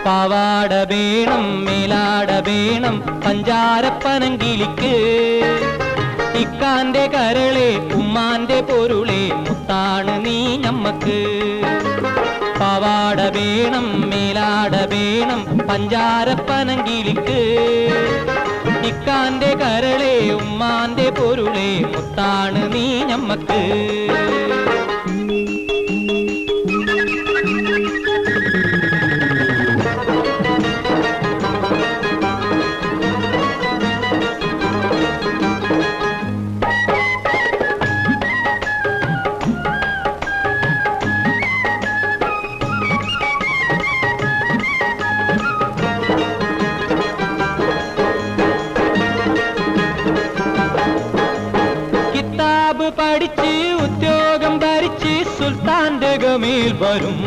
പാവാട വേണം മേലാട വേണം പഞ്ചാരപ്പനങ്കിലിക്ക് ഇക്കാന്റെ കരളെ ഉമ്മാന്റെ പൊരുളെ മുത്താണ് നീ ഞമ്മക്ക് പാവാട വേണം മേലാട വേണം പഞ്ചാരപ്പനങ്കിലിക്ക് ഇക്കാന്റെ കരളെ ഉമ്മാന്റെ പൊരുളെ മുത്താണ് നീ ഞമ്മക്ക് പഠിച്ച് ഉദ്യോഗം ഭരിച്ച് സുൽത്താന്റെ ഗമയിൽ വരും